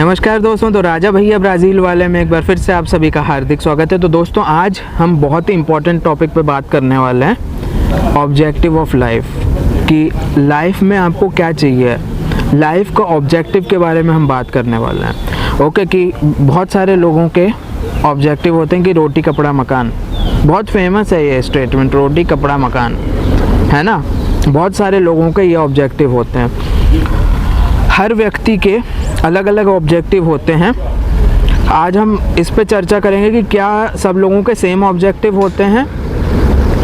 नमस्कार दोस्तों, तो राजा भैया ब्राज़ील वाले में एक बार फिर से आप सभी का हार्दिक स्वागत है। तो दोस्तों आज हम बहुत ही इम्पोर्टेंट टॉपिक पे बात करने वाले हैं, ऑब्जेक्टिव ऑफ लाइफ, कि लाइफ में आपको क्या चाहिए, लाइफ का ऑब्जेक्टिव के बारे में हम बात करने वाले हैं। ओके, कि बहुत सारे लोगों के ऑब्जेक्टिव होते हैं कि रोटी कपड़ा मकान, बहुत फेमस है ये स्टेटमेंट, रोटी कपड़ा मकान, है ना। बहुत सारे लोगों के ये ऑब्जेक्टिव होते हैं। हर व्यक्ति के अलग अलग ऑब्जेक्टिव होते हैं। आज हम इस पे चर्चा करेंगे कि क्या सब लोगों के सेम ऑब्जेक्टिव होते हैं,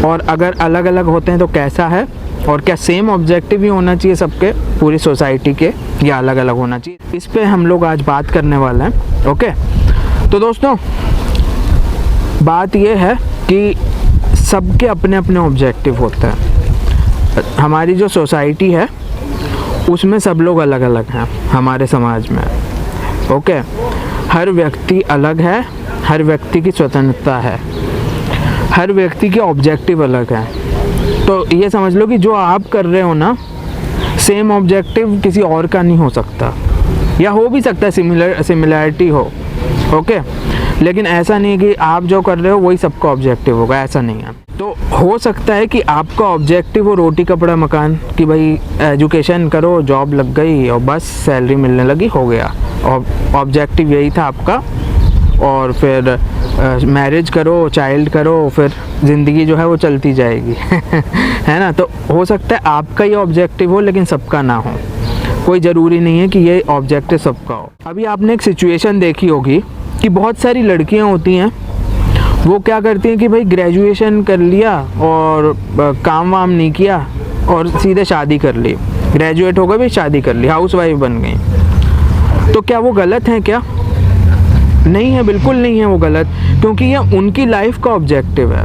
और अगर अलग अलग होते हैं तो कैसा है, और क्या सेम ऑब्जेक्टिव ही होना चाहिए सबके, पूरी सोसाइटी के, या अलग अलग होना चाहिए। इस पे हम लोग आज बात करने वाले हैं। ओके, तो दोस्तों बात ये है कि सबके अपने अपने ऑब्जेक्टिव होते हैं। हमारी जो सोसाइटी है उसमें सब लोग अलग अलग हैं हमारे समाज में। ओके, हर व्यक्ति अलग है, हर व्यक्ति की स्वतंत्रता है, हर व्यक्ति के ऑब्जेक्टिव अलग हैं। तो ये समझ लो कि जो आप कर रहे हो ना, सेम ऑब्जेक्टिव किसी और का नहीं हो सकता, या हो भी सकता है सिमिलैरिटी हो। ओके, लेकिन ऐसा नहीं है कि आप जो कर रहे हो वही सबका ऑब्जेक्टिव होगा, ऐसा नहीं है। तो हो सकता है कि आपका ऑब्जेक्टिव हो रोटी कपड़ा मकान, कि भाई एजुकेशन करो, जॉब लग गई और बस सैलरी मिलने लगी, हो गया, ऑब्जेक्टिव यही था आपका। और फिर मैरिज करो, चाइल्ड करो, फिर ज़िंदगी जो है वो चलती जाएगी है ना। तो हो सकता है आपका ये ऑब्जेक्टिव हो लेकिन सबका ना हो, कोई ज़रूरी नहीं है कि ये ऑब्जेक्टिव सबका हो। अभी आपने एक सिचुएशन देखी होगी कि बहुत सारी लड़कियां होती हैं, वो क्या करती हैं कि भाई ग्रेजुएशन कर लिया और काम वाम नहीं किया और सीधे शादी कर ली, ग्रेजुएट हो गए भाई, शादी कर ली, हाउसवाइफ बन गई। तो क्या वो गलत है? क्या नहीं है, बिल्कुल नहीं है वो गलत, क्योंकि ये उनकी लाइफ का ऑब्जेक्टिव है,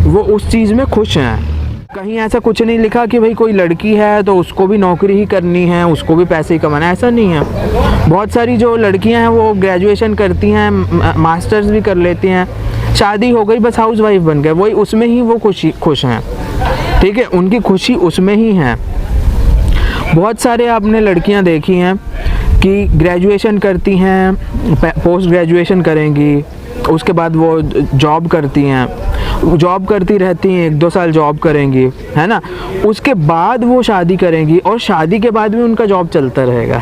वो उस चीज़ में खुश हैं। कहीं ऐसा कुछ नहीं लिखा कि भाई कोई लड़की है तो उसको भी नौकरी ही करनी है, उसको भी पैसे ही कमाना है, ऐसा नहीं है। बहुत सारी जो लड़कियां हैं वो ग्रेजुएशन करती हैं, मास्टर्स भी कर लेती हैं, शादी हो गई, बस हाउसवाइफ बन गए, वही उसमें ही वो खुश हैं। ठीक है, उनकी खुशी उसमें ही है। बहुत सारे आपने लड़कियां देखी हैं कि ग्रेजुएशन करती हैं, पोस्ट ग्रेजुएशन करेंगी, उसके बाद वो जॉब करती हैं, जॉब करती रहती हैं, 1-2 साल जॉब करेंगी, है ना, उसके बाद वो शादी करेंगी, और शादी के बाद भी उनका जॉब चलता रहेगा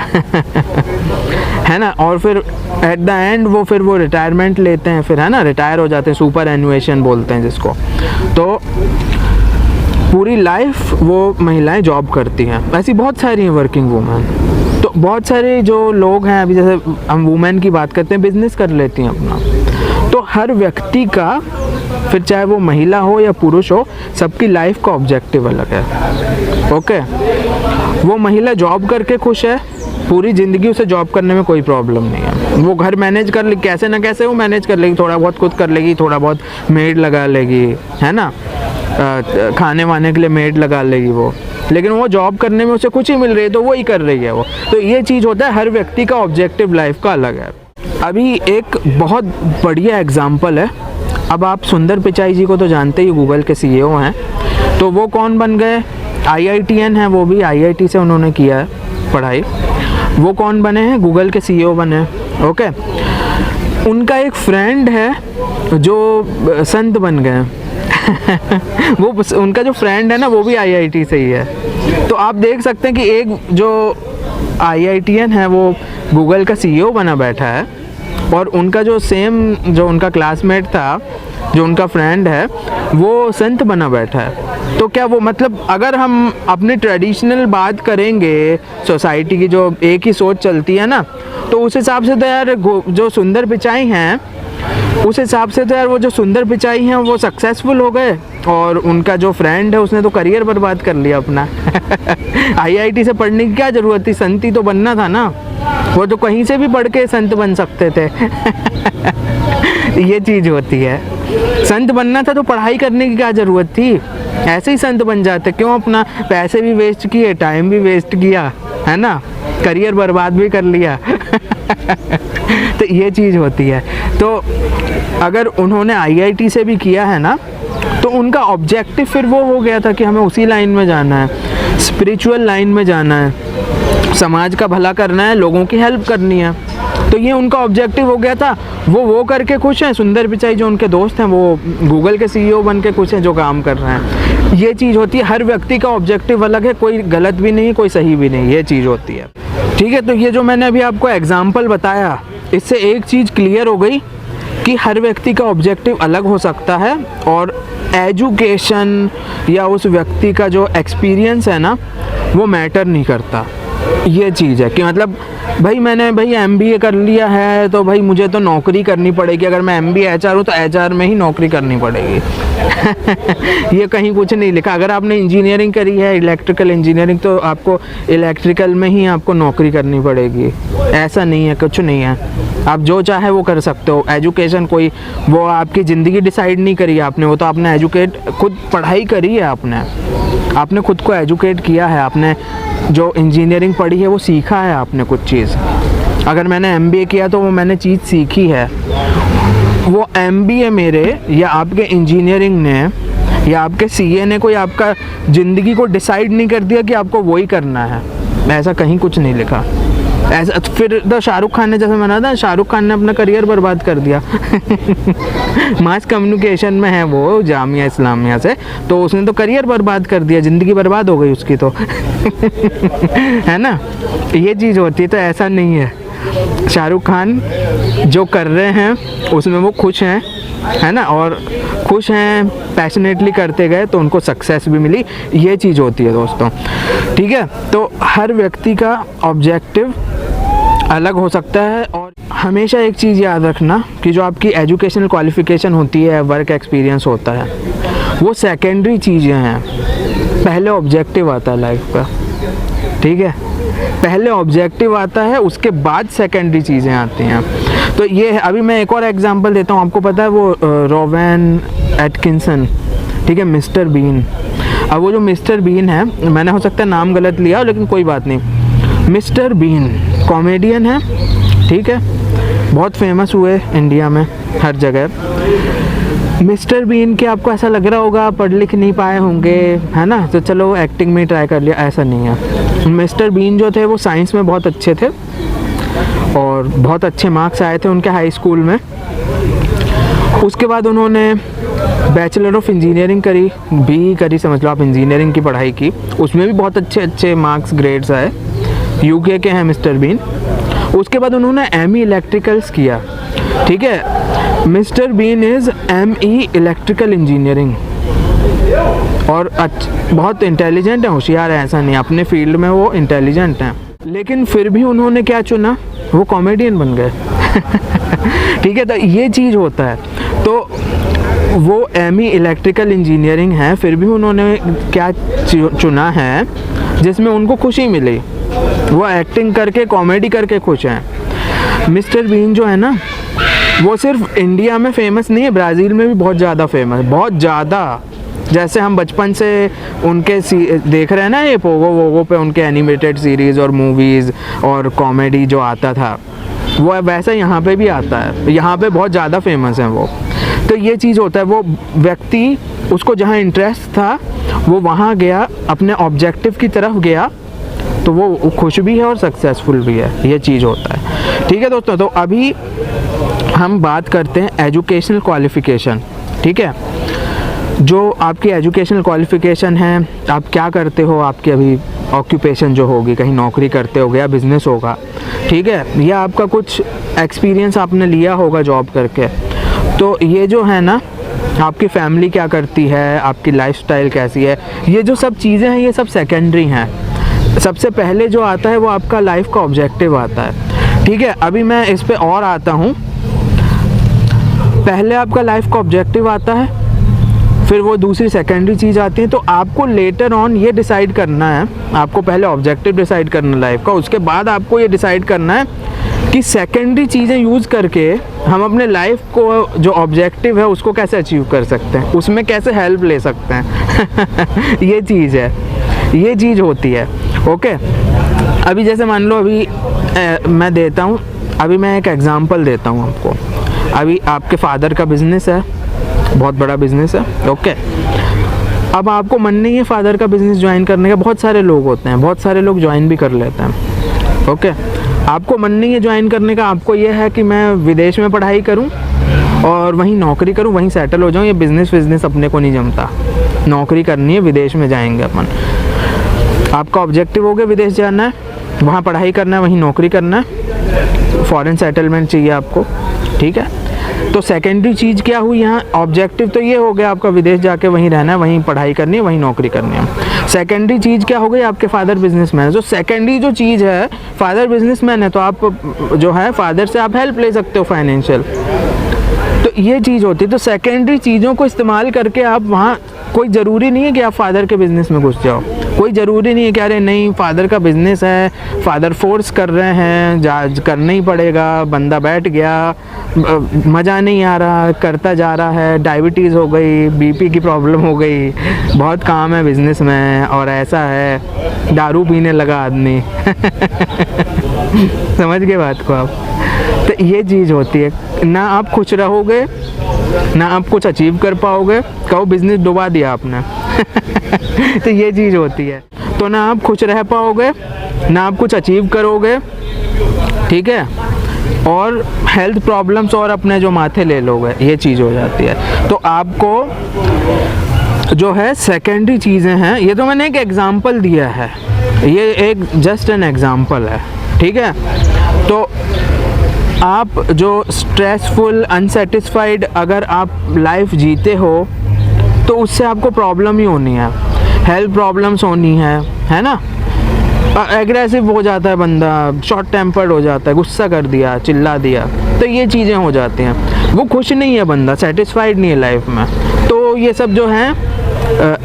है ना। और फिर एट द एंड वो रिटायरमेंट लेते हैं, फिर, है ना, रिटायर हो जाते हैं, सुपर एनुएशन बोलते हैं जिसको। तो पूरी लाइफ वो महिलाएं जॉब करती हैं। ऐसी बहुत सारी हैं वर्किंग वूमेन। तो बहुत सारे जो लोग हैं, अभी जैसे हम वुमेन की बात करते हैं, बिजनेस कर लेती हैं अपना। तो हर व्यक्ति का, फिर चाहे वो महिला हो या पुरुष हो, सबकी लाइफ का ऑब्जेक्टिव अलग है। ओके, वो महिला जॉब करके खुश है, पूरी ज़िंदगी उसे जॉब करने में कोई प्रॉब्लम नहीं है, वो घर मैनेज कर ले, कैसे ना कैसे वो मैनेज कर लेगी, थोड़ा बहुत खुद कर लेगी, थोड़ा बहुत मेड लगा लेगी, है ना, खाने वाने के लिए मेड लगा लेगी वो, लेकिन वो जॉब करने में उसे खुशी मिल रही है तो वो ही कर रही है वो। तो ये चीज़ होता है, हर व्यक्ति का ऑब्जेक्टिव लाइफ का अलग है। अभी एक बहुत बढ़िया एग्जाम्पल है। अब आप सुंदर पिचाई जी को तो जानते ही, गूगल के CEO हैं। तो वो कौन बन गए? IITN है, वो भी IIT से उन्होंने किया है पढ़ाई। वो कौन बने हैं? गूगल के CEO बने। ओके, उनका एक फ्रेंड है जो संत बन गए वो उनका जो फ्रेंड है ना, वो भी IIT से ही है। तो आप देख सकते हैं कि एक जो IITN है वो गूगल का CEO बना बैठा है, और उनका जो जो उनका क्लासमेट था, जो उनका फ्रेंड है, वो संत बना बैठा है। तो क्या वो, मतलब अगर हम अपनी ट्रेडिशनल बात करेंगे सोसाइटी की, जो एक ही सोच चलती है ना, तो उस हिसाब से तो यार जो सुंदर पिचाई हैं, उस हिसाब से तो यार वो जो सुंदर पिचाई हैं वो सक्सेसफुल हो गए, और उनका जो फ्रेंड है उसने तो करियर बर्बाद कर लिया अपना IIT से पढ़ने की क्या ज़रूरत थी, संत ही तो बनना था ना, वो तो कहीं से भी पढ़ के संत बन सकते थे ये चीज़ होती है, संत बनना था तो पढ़ाई करने की क्या ज़रूरत थी, ऐसे ही संत बन जाते, क्यों अपना पैसे भी वेस्ट किए, टाइम भी वेस्ट किया, है ना, करियर बर्बाद भी कर लिया तो ये चीज़ होती है। तो अगर उन्होंने IIT से भी किया है ना, तो उनका ऑब्जेक्टिव फिर वो हो गया था कि हमें उसी लाइन में जाना है, स्पिरिचुअल लाइन में जाना है, समाज का भला करना है, लोगों की हेल्प करनी है। तो ये उनका ऑब्जेक्टिव हो गया था, वो करके खुश हैं। सुंदर पिचाई जो उनके दोस्त हैं वो गूगल के CEO बन के खुश हैं जो काम कर रहे हैं। ये चीज़ होती है, हर व्यक्ति का ऑब्जेक्टिव अलग है, कोई गलत भी नहीं कोई सही भी नहीं, ये चीज़ होती है। ठीक है, तो ये जो मैंने अभी आपको एग्जाम्पल बताया, इससे एक चीज़ क्लियर हो गई कि हर व्यक्ति का ऑब्जेक्टिव अलग हो सकता है और एजुकेशन या उस व्यक्ति का जो एक्सपीरियंस है ना वो मैटर नहीं करता। ये चीज़ है कि मतलब भाई मैंने MBA कर लिया है तो भाई मुझे तो नौकरी करनी पड़ेगी, अगर मैं MBA HR हूँ तो HR में ही नौकरी करनी पड़ेगी। ये कहीं कुछ नहीं लिखा। अगर आपने इंजीनियरिंग करी है, इलेक्ट्रिकल इंजीनियरिंग, तो आपको इलेक्ट्रिकल में ही आपको नौकरी करनी पड़ेगी, ऐसा नहीं है, कुछ नहीं है। आप जो चाहे वो कर सकते हो। एजुकेशन कोई वो आपकी ज़िंदगी डिसाइड नहीं करी है आपने, वो तो आपने एजुकेट खुद पढ़ाई करी है, आपने खुद को एजुकेट किया है, आपने जो इंजीनियरिंग पढ़ी है वो सीखा है आपने कुछ चीज़। अगर मैंने MBA किया तो वो मैंने चीज़ सीखी है। वो MBA मेरे या आपके इंजीनियरिंग ने या आपके CA ने कोई आपका ज़िंदगी को डिसाइड नहीं कर दिया कि आपको वही करना है, ऐसा कहीं कुछ नहीं लिखा। ऐसा फिर तो शाहरुख खान ने जैसे मना था, शाहरुख खान ने अपना करियर बर्बाद कर दिया। मास कम्युनिकेशन में है वो जामिया इस्लामिया से, तो उसने तो करियर बर्बाद कर दिया, ज़िंदगी बर्बाद हो गई उसकी तो। है ना, ये चीज़ होती है। तो ऐसा नहीं है, शाहरुख खान जो कर रहे हैं उसमें वो खुश हैं, है ना, और खुश हैं, पैशनेटली करते गए तो उनको सक्सेस भी मिली। ये चीज़ होती है दोस्तों। ठीक है, तो हर व्यक्ति का ऑब्जेक्टिव अलग हो सकता है। और हमेशा एक चीज़ याद रखना कि जो आपकी एजुकेशनल क्वालिफ़िकेशन होती है, वर्क एक्सपीरियंस होता है, वो सेकेंडरी चीज़ें हैं, पहले ऑब्जेक्टिव आता है लाइफ का। ठीक है, पहले ऑब्जेक्टिव आता है, उसके बाद सेकेंडरी चीज़ें आती हैं। तो ये है। अभी मैं एक और एग्जांपल देता हूँ। आपको पता है वो रोवेन एटकिंसन, ठीक है, मिस्टर बीन। अब वो जो मिस्टर बीन है, मैंने हो सकता है नाम गलत लिया लेकिन कोई बात नहीं। मिस्टर बीन कॉमेडियन है, ठीक है, बहुत फेमस हुए इंडिया में हर जगह। मिस्टर बीन के आपको ऐसा लग रहा होगा पढ़ लिख नहीं पाए होंगे, है ना, तो चलो एक्टिंग में ट्राई कर लिया, ऐसा नहीं है। मिस्टर बीन जो थे वो साइंस में बहुत अच्छे थे और बहुत अच्छे मार्क्स आए थे उनके हाई स्कूल में। उसके बाद उन्होंने बैचलर ऑफ इंजीनियरिंग करी, BE करी, समझ लो आप, इंजीनियरिंग की पढ़ाई की, उसमें भी बहुत अच्छे मार्क्स ग्रेड्स आए। UK के हैं मिस्टर बीन। उसके बाद उन्होंने ME इलेक्ट्रिकल्स किया, ठीक है। Mr Bean is ME electrical engineering और बहुत इंटेलिजेंट है, होशियार है, ऐसा नहीं, अपने फील्ड में वो इंटेलिजेंट हैं। लेकिन फिर भी उन्होंने क्या चुना, वो कॉमेडियन बन गए। ठीक है, तो ये चीज़ होता है। तो वो ME इलेक्ट्रिकल इंजीनियरिंग है, फिर भी उन्होंने क्या चुना है जिसमें उनको खुशी मिली, वो एक्टिंग करके, कॉमेडी करके खुश हैं। मिस्टर बीन जो है ना, वो सिर्फ इंडिया में फेमस नहीं है, ब्राज़ील में भी बहुत ज़्यादा फेमस है, बहुत ज़्यादा। जैसे हम बचपन से उनके देख रहे हैं ना, ये पोगो वोगो पे उनके एनिमेटेड सीरीज़ और मूवीज़ और कॉमेडी जो आता था, वो वैसा यहाँ पे भी आता है, यहाँ पे बहुत ज़्यादा फेमस है वो। तो ये चीज़ होता है, वो व्यक्ति उसको जहाँ इंटरेस्ट था वो वहाँ गया, अपने ऑब्जेक्टिव की तरफ गया, तो वो खुश भी है और सक्सेसफुल भी है। ये चीज़ होता है। ठीक है दोस्तों, तो अभी हम बात करते हैं एजुकेशनल क्वालिफ़िकेशन। ठीक है, जो आपकी एजुकेशनल क्वालिफ़िकेशन है, आप क्या करते हो, आपकी अभी ऑक्यूपेशन जो होगी, कहीं नौकरी करते होगे या बिज़नेस होगा, ठीक है, या आपका कुछ एक्सपीरियंस आपने लिया होगा जॉब करके। तो ये जो है ना, आपकी फैमिली क्या करती है, आपकी लाइफस्टाइल कैसी है, ये जो सब चीज़ें हैं ये सब सेकेंडरी हैं। सबसे पहले जो आता है वो आपका लाइफ का ऑब्जेक्टिव आता है। ठीक है, अभी मैं इस पे और आता हूँ। पहले आपका लाइफ का ऑब्जेक्टिव आता है, फिर वो दूसरी सेकेंडरी चीज़ आती है। तो आपको लेटर ऑन ये डिसाइड करना है, आपको पहले ऑब्जेक्टिव डिसाइड करना लाइफ का, उसके बाद आपको ये डिसाइड करना है कि सेकेंडरी चीज़ें यूज़ करके हम अपने लाइफ को जो ऑब्जेक्टिव है उसको कैसे अचीव कर सकते हैं, उसमें कैसे हेल्प ले सकते हैं। ये चीज़ है, ये चीज़ होती है। ओके, अभी जैसे मान लो, अभी मैं देता हूँ, अभी मैं एक एग्ज़ाम्पल देता हूँ आपको। अभी आपके फादर का बिज़नेस है, बहुत बड़ा बिज़नेस है। ओके, अब आपको मन नहीं है फादर का बिज़नेस ज्वाइन करने का, बहुत सारे लोग होते हैं, बहुत सारे लोग ज्वाइन भी कर लेते हैं। ओके, आपको मन नहीं है ज्वाइन करने का, आपको ये है कि मैं विदेश में पढ़ाई करूं और वहीं नौकरी करूं, वहीं सेटल हो जाऊं, ये बिज़नेस अपने को नहीं जमता। नौकरी करनी है, विदेश में जाएंगे अपन। आपका ऑब्जेक्टिव हो गया विदेश जाना है, वहाँ पढ़ाई करना है, वहीं नौकरी करना है, फॉरेन सेटलमेंट चाहिए आपको, ठीक है। तो सेकेंडरी चीज़ क्या हुई यहाँ? ऑब्जेक्टिव तो ये हो गया आपका विदेश जाके वहीं रहना है, वहीं पढ़ाई करनी है, वहीं नौकरी करनी है। सेकेंडरी चीज़ क्या हो गई? आपके फादर बिजनेसमैन है। जो सेकेंडरी जो चीज़ है, फादर बिजनेसमैन है, तो आप जो है फादर से आप हेल्प ले सकते हो फाइनेंशियल, तो ये चीज़ होती है। तो सेकेंडरी चीज़ों को इस्तेमाल करके आप वहाँ, कोई ज़रूरी नहीं है कि आप फादर के बिज़नेस में घुस जाओ, कोई ज़रूरी नहीं है कि अरे नहीं फादर का बिज़नेस है, फादर फोर्स कर रहे हैं, करना ही पड़ेगा, बंदा बैठ गया, मज़ा नहीं आ रहा, करता जा रहा है, डायबिटीज़ हो गई, बीपी की प्रॉब्लम हो गई, बहुत काम है बिज़नेस में और ऐसा है, दारू पीने लगा आदमी समझ गए बात को आप? तो ये चीज़ होती है, ना आप खुश रहोगे, ना आप कुछ अचीव कर पाओगे, कहो बिजनेस डुबा दिया आपने तो ये चीज़ होती है। तो ना आप खुश रह पाओगे, ना आप कुछ अचीव करोगे, ठीक है, और हेल्थ प्रॉब्लम्स और अपने जो माथे ले लोगे, ये चीज़ हो जाती है। तो आपको जो है सेकेंडरी चीज़ें हैं, ये तो मैंने एक एग्ज़ाम्पल दिया है, ये एक जस्ट एन एग्ज़ाम्पल है, ठीक है। तो आप जो स्ट्रेसफुल, अनसेटिस्फाइड अगर आप लाइफ जीते हो तो उससे आपको प्रॉब्लम ही होनी है, हेल्थ प्रॉब्लम्स होनी है ना। एग्रेसिव हो जाता है बंदा, शॉर्ट टेम्पर्ड हो जाता है, गुस्सा कर दिया, चिल्ला दिया, तो ये चीज़ें हो जाती हैं। वो खुश नहीं है बंदा, सेटिस्फाइड नहीं है लाइफ में, तो ये सब जो हैं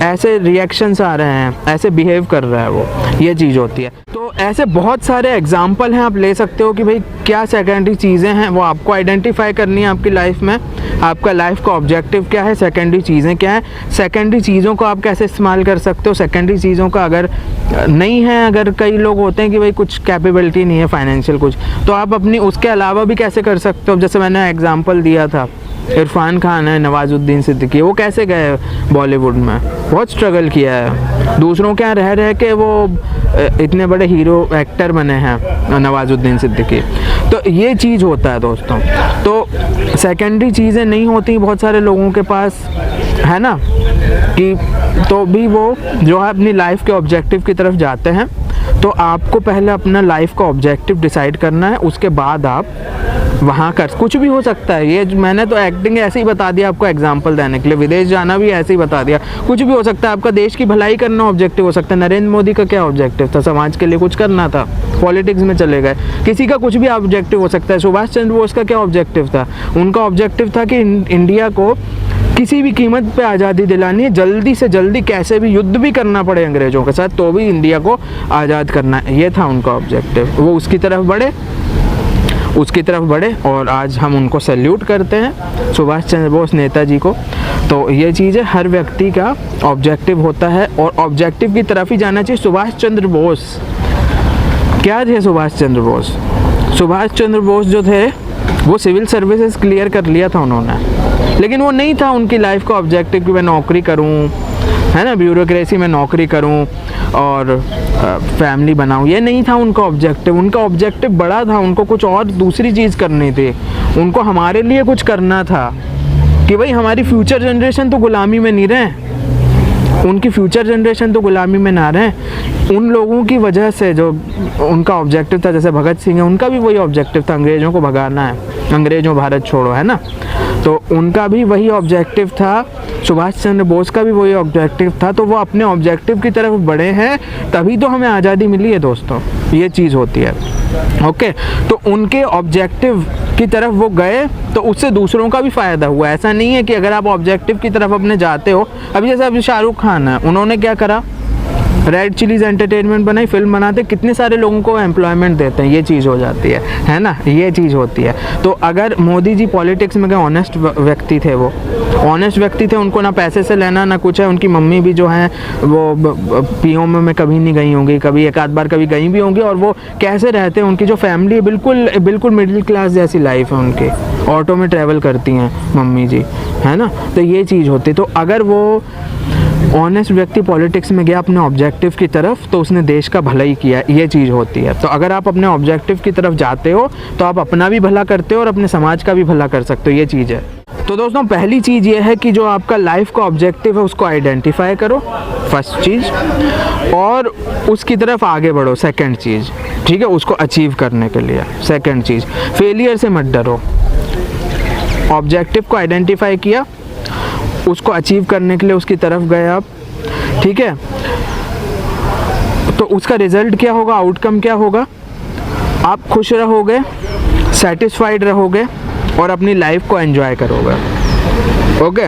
ऐसे रिएक्शंस आ रहे हैं, ऐसे बिहेव कर रहा है वो, ये चीज़ होती है। तो ऐसे बहुत सारे एग्जाम्पल हैं, आप ले सकते हो कि भाई क्या सेकेंडरी चीज़ें हैं, वो आपको आइडेंटिफाई करनी है आपकी लाइफ में। आपका लाइफ का ऑब्जेक्टिव क्या है, सेकेंडरी चीज़ें क्या है, सेकेंडरी चीज़ों को आप कैसे इस्तेमाल कर सकते हो। सेकेंडरी चीज़ों का अगर नहीं है, अगर कई लोग होते हैं कि भाई कुछ कैपेबिलिटी नहीं है फाइनेंशियल कुछ, तो आप अपनी उसके अलावा भी कैसे कर सकते हो। जैसे मैंने एग्जाम्पल दिया था, इरफान खान है, नवाजुद्दीन सिद्दीकी, वो कैसे गए बॉलीवुड में, बहुत स्ट्रगल किया है, दूसरों के यहाँ रह रह के वो इतने बड़े हीरो एक्टर बने हैं नवाजुद्दीन सिद्दीकी। तो ये चीज़ होता है दोस्तों। तो सेकेंडरी चीज़ें नहीं होती बहुत सारे लोगों के पास, है ना, कि तो भी वो जो है अपनी लाइफ के ऑब्जेक्टिव की तरफ जाते हैं। तो आपको पहले अपना लाइफ का ऑब्जेक्टिव डिसाइड करना है, उसके बाद आप वहाँ कर, कुछ भी हो सकता है। ये मैंने तो एक्टिंग ऐसे ही बता दिया आपको एग्जांपल देने के लिए, विदेश जाना भी ऐसे ही बता दिया, कुछ भी हो सकता है। आपका देश की भलाई करना ऑब्जेक्टिव हो सकता है। नरेंद्र मोदी का क्या ऑब्जेक्टिव था, समाज के लिए कुछ करना था, पॉलिटिक्स में चले गए। किसी का कुछ भी ऑब्जेक्टिव हो सकता है। सुभाष चंद्र बोस का क्या ऑब्जेक्टिव था, उनका ऑब्जेक्टिव था कि इंडिया को किसी भी कीमत पे आज़ादी दिलानी है, जल्दी से जल्दी कैसे भी युद्ध भी करना पड़े अंग्रेज़ों के साथ, तो भी इंडिया को आज़ाद करना है, ये था उनका ऑब्जेक्टिव। वो उसकी तरफ बढ़े और आज हम उनको सैल्यूट करते हैं, सुभाष चंद्र बोस नेताजी को। तो ये चीज़ है, हर व्यक्ति का ऑब्जेक्टिव होता है और ऑब्जेक्टिव की तरफ ही जाना चाहिए। सुभाष चंद्र बोस क्या थे? सुभाष चंद्र बोस जो थे वो सिविल सर्विसेज क्लियर कर लिया था उन्होंने, लेकिन वो नहीं था उनकी लाइफ का ऑब्जेक्टिव कि मैं नौकरी करूं, है ना, ब्यूरोक्रेसी में नौकरी करूं और फैमिली बनाऊं। ये नहीं था उनका ऑब्जेक्टिव। उनका ऑब्जेक्टिव बड़ा था, उनको कुछ और दूसरी चीज़ करनी थी। उनको हमारे लिए कुछ करना था कि भाई हमारी फ्यूचर जनरेशन तो गुलामी में नहीं रहे, उनकी फ्यूचर जनरेशन तो गुलामी में ना रहे। उन लोगों की वजह से जो उनका ऑब्जेक्टिव था, जैसे भगत सिंह है, उनका भी वही ऑब्जेक्टिव था, अंग्रेज़ों को भगाना है, अंग्रेज़ों भारत छोड़ो, है ना। तो उनका भी वही ऑब्जेक्टिव था, सुभाष चंद्र बोस का भी वही ऑब्जेक्टिव था। तो वो अपने ऑब्जेक्टिव की तरफ बढ़े हैं, तभी तो हमें आज़ादी मिली है दोस्तों, ये चीज़ होती है। ओके, तो उनके ऑब्जेक्टिव की तरफ वो गए तो उससे दूसरों का भी फ़ायदा हुआ। ऐसा नहीं है कि अगर आप ऑब्जेक्टिव की तरफ अपने जाते हो, अभी जैसे अभी शाहरुख खान है, उन्होंने क्या करा, रेड चिलीज एंटरटेनमेंट बनाई, फिल्म बनाते, कितने सारे लोगों को एम्प्लॉयमेंट देते हैं, ये चीज़ हो जाती है ना, ये चीज़ होती है। तो अगर मोदी जी पॉलिटिक्स में गए, ऑनेस्ट व्यक्ति थे, वो ऑनेस्ट व्यक्ति थे, उनको ना पैसे से लेना ना कुछ है। उनकी मम्मी भी जो है वो पीओ में कभी नहीं गई होंगी, कभी एक आध बार कभी गई भी होंगी, और वो कैसे रहते हैं, उनकी जो फैमिली बिल्कुल मिडिल क्लास जैसी लाइफ है उनकी, ऑटो में ट्रैवल करती हैं मम्मी जी, है ना। तो ये चीज़ होती है। तो अगर वो ऑनेस्ट व्यक्ति पॉलिटिक्स में गया अपने ऑब्जेक्टिव की तरफ तो उसने देश का भला ही किया, ये चीज़ होती है। तो अगर आप अपने ऑब्जेक्टिव की तरफ जाते हो तो आप अपना भी भला करते हो और अपने समाज का भी भला कर सकते हो, ये चीज़ है। तो दोस्तों पहली चीज़ ये है कि जो आपका लाइफ का ऑब्जेक्टिव है उसको आइडेंटिफाई करो, फर्स्ट चीज़, और उसकी तरफ आगे बढ़ो, सेकंड चीज़, ठीक है, उसको अचीव करने के लिए। सेकंड चीज़, फेलियर से मत डरो। ऑब्जेक्टिव को आइडेंटिफाई किया, उसको अचीव करने के लिए उसकी तरफ गए आप, ठीक है, तो उसका रिजल्ट क्या होगा, आउटकम क्या होगा, आप खुश रहोगे, सेटिस्फाइड रहोगे और अपनी लाइफ को एंजॉय करोगे। ओके,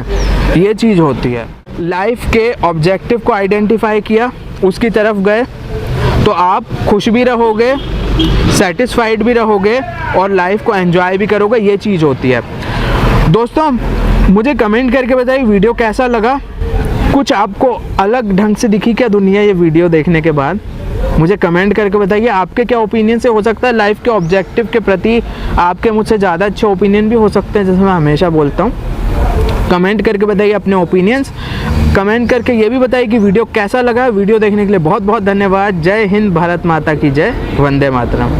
ये चीज़ होती है। लाइफ के ऑब्जेक्टिव को आइडेंटिफाई किया, उसकी तरफ गए तो आप खुश भी रहोगे, सेटिस्फाइड भी रहोगे और लाइफ को एंजॉय भी करोगे, ये चीज़ होती है। दोस्तों मुझे कमेंट करके बताइए वीडियो कैसा लगा, कुछ आपको अलग ढंग से दिखी क्या दुनिया ये वीडियो देखने के बाद, मुझे कमेंट करके बताइए। आपके क्या ओपिनियन से, हो सकता है लाइफ के ऑब्जेक्टिव के प्रति आपके मुझसे ज़्यादा अच्छे ओपिनियन भी हो सकते हैं, जैसे मैं हमेशा बोलता हूँ। कमेंट करके बताइए अपने ओपिनियंस, कमेंट करके ये भी बताइए कि वीडियो कैसा लगा। वीडियो देखने के लिए बहुत बहुत धन्यवाद। जय हिंद, भारत माता की जय, वंदे मातरम।